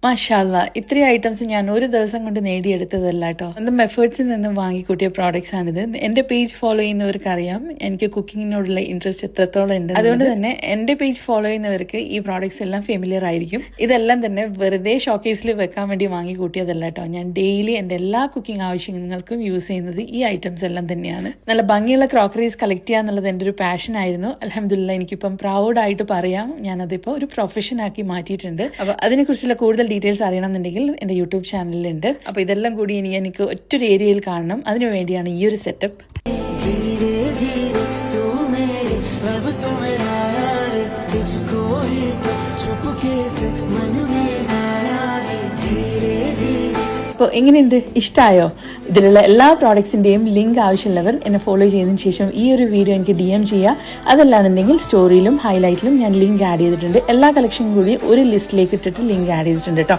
മാഷാല്ല ഇത്രയും ഐറ്റംസ് ഞാൻ ഒരു ദിവസം കൊണ്ട് നേടിയെടുത്തതല്ല കേട്ടോ. സ്വന്തം എഫേർട്സിൽ നിന്നും വാങ്ങിക്കൂട്ടിയ പ്രോഡക്ട്സ് ആണിത്. എന്റെ പേജ് ഫോളോ ചെയ്യുന്നവർക്ക് അറിയാം എനിക്ക് കുക്കിങ്ങിനോടുള്ള ഇൻട്രസ്റ്റ് എത്രത്തോളം ഉണ്ട്. അതുകൊണ്ട് തന്നെ എന്റെ പേജ് ഫോളോ ചെയ്യുന്നവർക്ക് ഈ പ്രോഡക്ട്സ് എല്ലാം ഫെമിലിയർ ആയിരിക്കും. ഇതെല്ലാം തന്നെ വെറുതെ ഷോക്കേസിൽ വെക്കാൻ വേണ്ടി വാങ്ങിക്കൂട്ടിയതല്ല കേട്ടോ. ഞാൻ ഡെയിലി എന്റെ എല്ലാ കുക്കിംഗ് ആവശ്യങ്ങൾക്കും യൂസ് ചെയ്യുന്നത് ഈ ഐറ്റംസ് എല്ലാം തന്നെയാണ്. നല്ല ഭംഗിയുള്ള ക്രോക്കറീസ് കളക്ട് ചെയ്യുക എന്നുള്ളത് എൻ്റെ ഒരു പാഷൻ ആയിരുന്നു. അൽഹംദുലില്ലാ എനിക്കിപ്പം പ്രൗഡായിട്ട് പറയാം ഞാനതിപ്പോൾ ഒരു പ്രൊഫഷൻ ആക്കി മാറ്റിയിട്ടുണ്ട്. അപ്പോൾ അതിനെക്കുറിച്ചുള്ള കൂടുതൽ ഡീറ്റെയിൽസ് അറിയണമെന്നുണ്ടെങ്കിൽ എൻ്റെ യൂട്യൂബ് ചാനലിലുണ്ട്. അപ്പോൾ ഇതെല്ലാം കൂടി എനിക്ക് ഒറ്റൊരു ഏരിയയിൽ കാണണം. അതിനു വേണ്ടിയാണ് ഈ ഒരു സെറ്റപ്പ്. അപ്പോൾ എങ്ങനെയുണ്ട്, ഇഷ്ടമായോ? ഇതിലുള്ള എല്ലാ പ്രോഡക്ട്സിൻ്റെയും ലിങ്ക് ആവശ്യമുള്ളവർ എന്നെ ഫോളോ ചെയ്തതിന് ശേഷം ഈ ഒരു വീഡിയോ എനിക്ക് DM ചെയ്യുക. അതല്ലാന്നുണ്ടെങ്കിൽ സ്റ്റോറിയിലും ഹൈലൈറ്റിലും ഞാൻ ലിങ്ക് ആഡ് ചെയ്തിട്ടുണ്ട്. എല്ലാ കളക്ഷനും കൂടി ഒരു ലിസ്റ്റിലേക്ക് ഇട്ടിട്ട് ലിങ്ക് ആഡ് ചെയ്തിട്ടുണ്ട് കേട്ടോ.